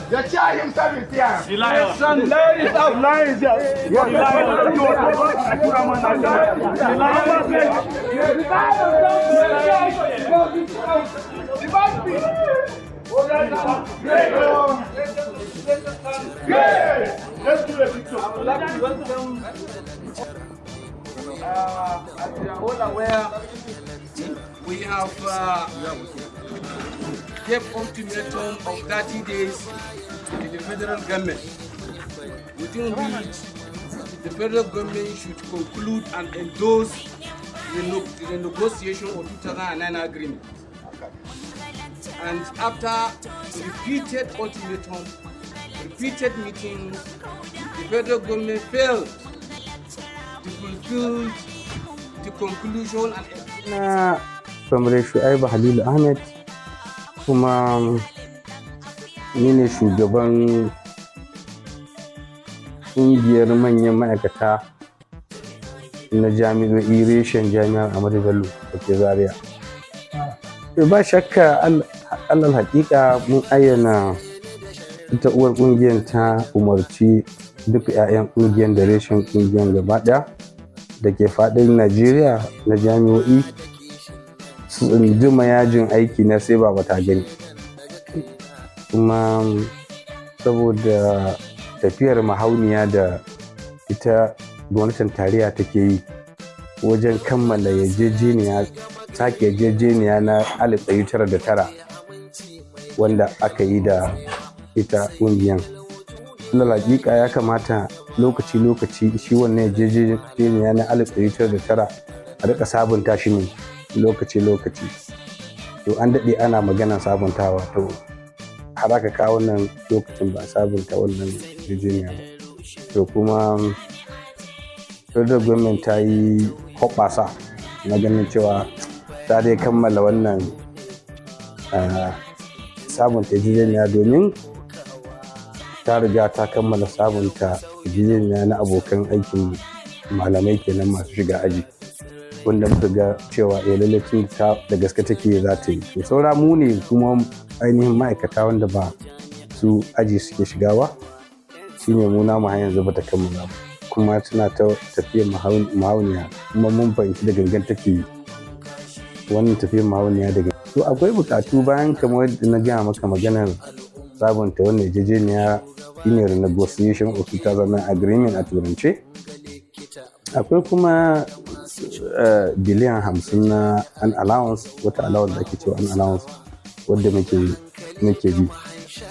The chair himself is here. Ladies out, ladies out. Let's do it. As you are all aware, we have gave ultimatum of 30 days to the federal government, within which the federal government should conclude and endorse the negotiation of 2009 agreement. And after repeated ultimatum, repeated meetings, the federal government failed to fulfill the conclusion and na Comrade Shu'aibu Halilu Ahmed, kuma ni ne shugaban ƙungiyar manyan ma'aikata na jami'o'i reshen jami'ar Ahmadu Bello da ke Zaria. Ba shakka alal haƙiƙa mun ayyana ita uwar ƙungiyar ta umarci duk 'ya'yan ƙungiyar da reshen ƙungiyar gaba ɗaya da ke faɗin Najeriya na jami'o'i su tsunduma yajin aiki na sai ba ta gani. Kuma saboda tafiyar mahauniya da ita gwamnatin tarayya take yi wajen kammala sake yarjejeniya na 1909 wanda aka yi da ita ƙungiyar. Hakika ya kamata lokaci-lokaci shi wannan yarjejeniya na 1909 a rika sabunta shi ne lokaci-lokaci. To an daɗe ana magana sabuntawa, to har aka kawo wannan lokacin ba sabunta wannan yarjejeniya ba. To kuma federal government ta yi hoɓɓasa na ganin cewa ta dai kammala wannan sabunta yarjejeniya, domin ta riga ta kammala sabunta yarjejeniya na abokan aikin malamai kenan masu shiga aji, wanda muka ga cewa lallacin da gaske take za ta yi. To saura mu ne kuma ainihin ma'aikata wanda ba su aji suke shiga ba, shine mu namu har yanzu ba ta kammala ba, kuma tana ta tafiyar mahauniya, kuma mun fahimci da gangan take wannan tafiyar mahauniya da gangan. To akwai bukatu bayan kamar yadda na gaya maka maganar sabunta wannan yarjejeniya shine renegotiation of 2009 agreement a turance. Akwai kuma biliyan 50 na an allowance, wata allowance da ake cewa an allowance wadda muke bi.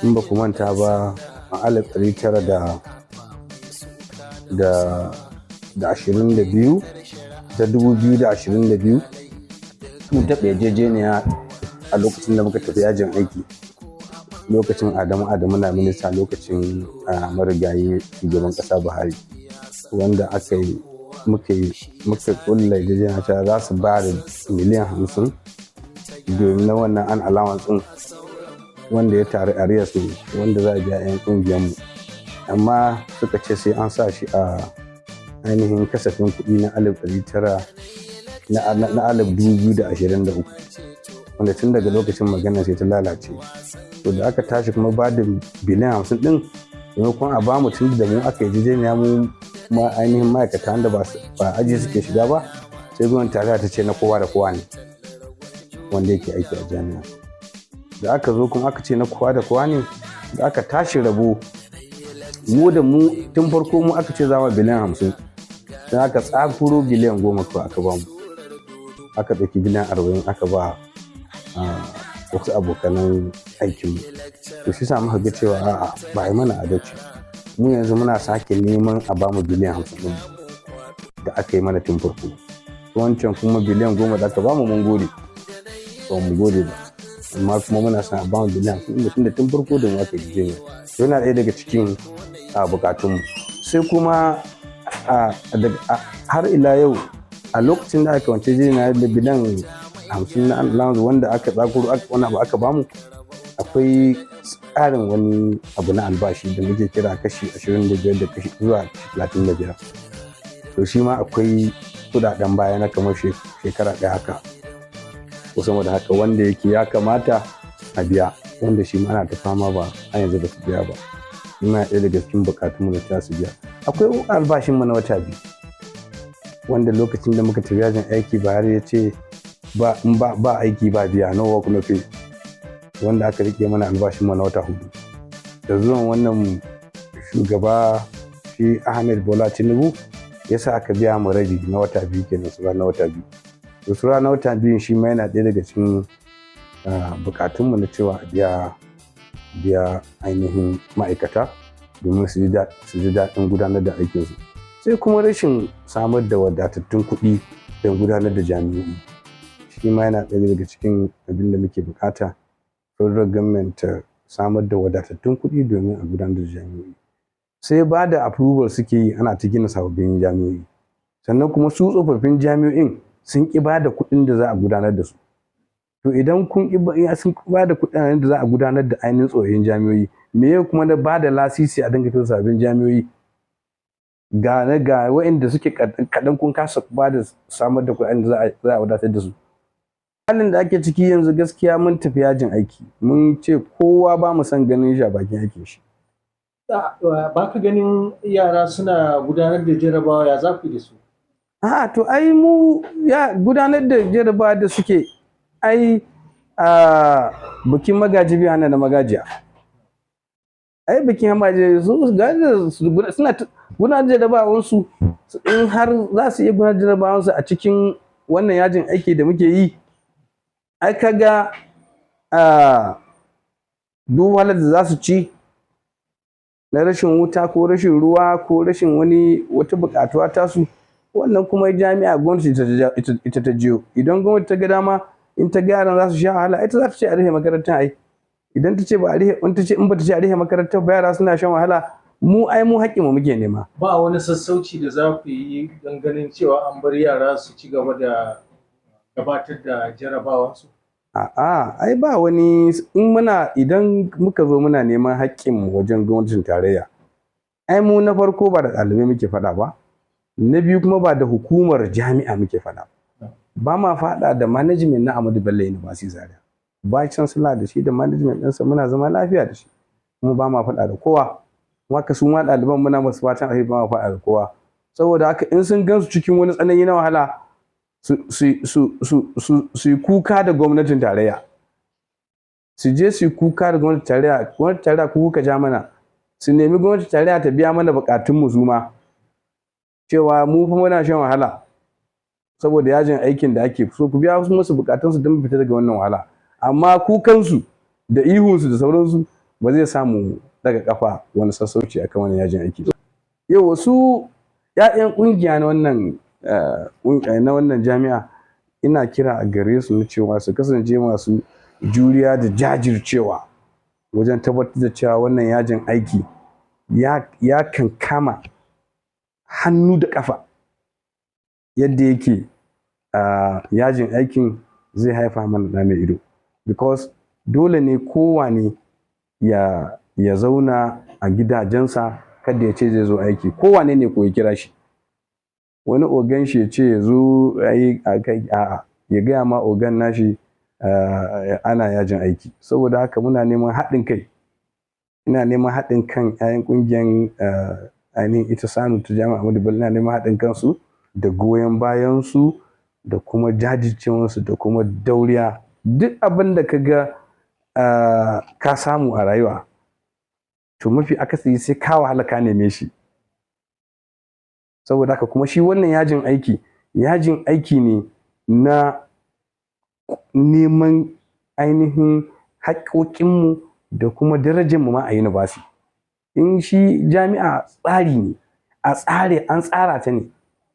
In ba ku manta ba a 2022 mun taɓa yarjejeniya a lokacin da muka tafi yajin aiki, lokacin Adamu na minista, lokacin marigayi shugaban ƙasa Buhari, wanda muka kulla yarjejeniya cewa za su ba da miliyan 50 domin na wannan an allowance ɗin wanda ya taru arrears ne wanda za a biya 'yan ƙungiyarmu, amma suka ce sai an sa shi a ainihin kasafin kuɗi na 2023, wanda tun daga lokacin magana sai ta lalace. To da aka tashi kuma ba da biliyan 50 ɗin, maimakon a bamu tun da mu aka yi yarjejeniya mu kuma ainihin ma'aikata wanda ba aji suke shiga ba, sai gwamnati tarayya ta ce na kowa da kowa ne wanda yake aiki a jami'a. Da aka zo kuma aka ce na kowa da kowa ne, da aka tashi rabo mu tun farko mu aka ce zama biliyan 50, sai aka tsakuro biliyan 10 ko aka ba mu, aka ɗauki biliyan 40 aka ba wasu abokanan aikinmu. To shi sa muka ga cewa a'a ba yi mana adalci, mu yanzu muna sake neman a bamu biliyan 50 da aka yi mana tun farko. Wancan kuma biliyan 10 da aka bamu mun gode, ba mu gode ba, amma kuma muna son a bamu biliyan 50 da tun farko da mu aka yi jinya. Yana ɗaya daga cikin bukatunmu. Sai kuma har ila yau a lokacin da aka wance jinya da biliyan 50 na allowance wanda aka tsakuro wani abu aka bamu, akwai tsarin wani abu na albashi da muke kira kashi 25 da kashi zuwa 35. To shi ma akwai kudaden baya na kamar shekara ɗaya haka ko sama da haka wanda yake ya kamata a biya. wanda shi ma ana ta fama ba a yanzu ba su biya ba. Ina ɗaya daga cikin buƙatunmu da ta su biya. Akwai albashinmu na wata biyu wanda lokacin da muka tafi yajin aiki Buhari ya ce ba aiki ba biya, no work no pay, wanda aka rike mana albashinmu na wata 4. Da zuwan wannan shugaba shi Ahmed Bola Tinubu ya sa aka biya mu rabi na wata 2 kenan, sura na wata 2. To sura na wata 2 shi ma yana ɗaya daga cikin bukatunmu na cewa biya ainihin ma'aikata domin su ji daɗin gudanar da aikinsu. Sai kuma rashin samar da wadatattun kuɗi don gudanar da jami'o'i, shi ma yana ɗaya daga cikin abin da muke bukata. Federal government ta samar da wadatattun kuɗi domin a gudanar da jami'o'i. Sai ba da approval suke yi ana ta gina sababbin jami'o'i, sannan kuma su tsofaffin jami'o'in sun ƙi ba da kuɗin da za a gudanar da su. To idan sun ba da kuɗin da za a gudanar da ainihin tsofaffin jami'o'i, me ya kuma da ba da lasisi a dinga sababbin jami'o'i ga waɗanda suke kaɗan kun kasa ba da samar da kuɗin da za a wadatar da su. Halin da ake ciki yanzu gaskiya mun tafi yajin aiki, mun ce kowa ba mu son ganin shi a bakin aikin shi. Ba ka ganin yara suna gudanar da jarabawa, ya za ku da su? To ai mu ya gudanar da jarabawa da suke ai bikin magaji biya hana na magajiya. Ai bikin magaji suna gudanar da jarabawansu, in har za su iya gudanar da jarabawansu a cikin wannan yajin aiki da muke yi. Ai kaga duk wahalar da za su ci na rashin wuta ko rashin ruwa ko rashin wata buƙatuwa tasu, wannan kuma jami'a gwamnati ita ta jiyo. Idan gwamnati ta ga dama in ta ga yaran za su sha wahala, ita za ta ce a rufe makarantar ai. Idan ta ce in ba ta ce a rufe makarantar ba yara suna shan wahala, mu haƙƙinmu muke nema. Ba wani sassauci da za ku yi don ganin cewa an bar yara su ci gaba da gabatar da jarabawansu? Ai ba wani, idan muka zo muna neman haƙƙinmu wajen gwamnatin tarayya, ai mu na farko ba da ɗalibai muke faɗa ba, na biyu kuma ba da hukumar jami'a muke faɗa. Ba ma faɗa da management na Ahmadu Bello University Zaria. Vice Chancellor da shi da management ɗinsa muna zama lafiya da shi, kuma ba ma faɗa da kowa. Haka su ma ɗaliban muna masu fatan alheri, ba ma faɗa da kowa. Saboda haka in sun gansu cikin wani tsanani na wahala, su yi kuka da gwamnatin tarayya, su je su yi kuka da gwamnatin tarayya. Gwamnatin tarayya ku kuka ja mana, su nemi gwamnatin tarayya ta biya mana buƙatunmu su ma, cewa mu fa muna shan wahala saboda yajin aikin da ake, so ku biya musu buƙatunsu don mu fita daga wannan wahala. Amma kukansu da ihunsu da sauransu ba zai samu daga kafa wani sassauci akan wannan yajin aiki. Yau wasu 'ya'yan ƙungiya na wannan jami'a, ina kira a gare su na cewa su kasance masu juriya da jajircewa wajen tabbatar da cewa wannan yajin aiki ya kankama hannu da ƙafa yadda yake yajin aikin zai haifa mana ɗa mai ido. Because dole ne kowane ya zauna a gidajensa, kada ya ce zai zo aiki, kowane ne ko ya kira shi. Wani ogan shi ya ce ya zo ya gaya ma ogan nashi ana yajin aiki. Saboda haka muna neman haɗin kai, ina neman haɗin kan 'ya'yan ƙungiyar ainihin ita SANU ta Jami'ar Ahmadu Bello, ina neman haɗin kansu da goyon bayansu da kuma jajircewarsu da kuma dauriya. Duk abin da ka ga ka samu a rayuwa, to mafi akasari sai ka wahala ka neme shi. Saboda haka kuma shi wannan yajin aiki ne na neman ainihin haƙƙoƙinmu da kuma darajarmu ma a university. In shi jami'a tsari ne, an tsara ta ne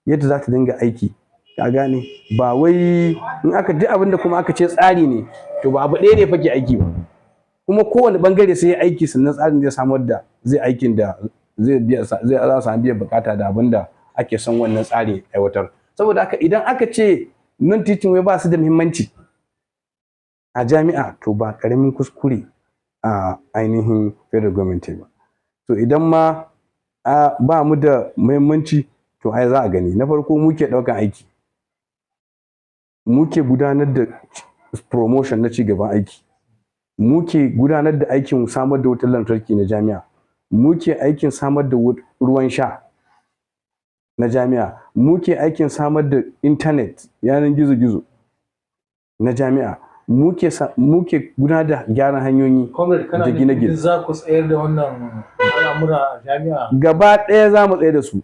yadda za ta dinga aiki, ka gane? Ba wai in aka duk abin da kuma aka ce tsari ne, to ba abu ɗaya ne fa ke aiki ba. Kuma kowane ɓangare sai ya aiki, sannan tsarin zai samar da aikin da zai samu biyan buƙata da abin da ake son wannan tsari aiwatar. Saboda haka idan aka ce non teaching wai ba su da muhimmanci a jami'a, to ba ƙaramin kuskure a ainihin federal government ba. To idan ma ba mu da muhimmanci, to ai za a gani. Na farko muke ɗaukan aiki, muke gudanar da promotion na cigaban aiki, muke gudanar da aikin samar da wutar lantarki na jami'a, muke aikin samar da ruwan sha na jami'a, muke aikin samar da intanet yanar gizo-gizo na jami'a, muke gudanar da gyaran hanyoyi Comrade, kana da da gine-gine. za ku tsayar da wannan al'amura a jami'a? Gaba ɗaya za mu tsaye da su.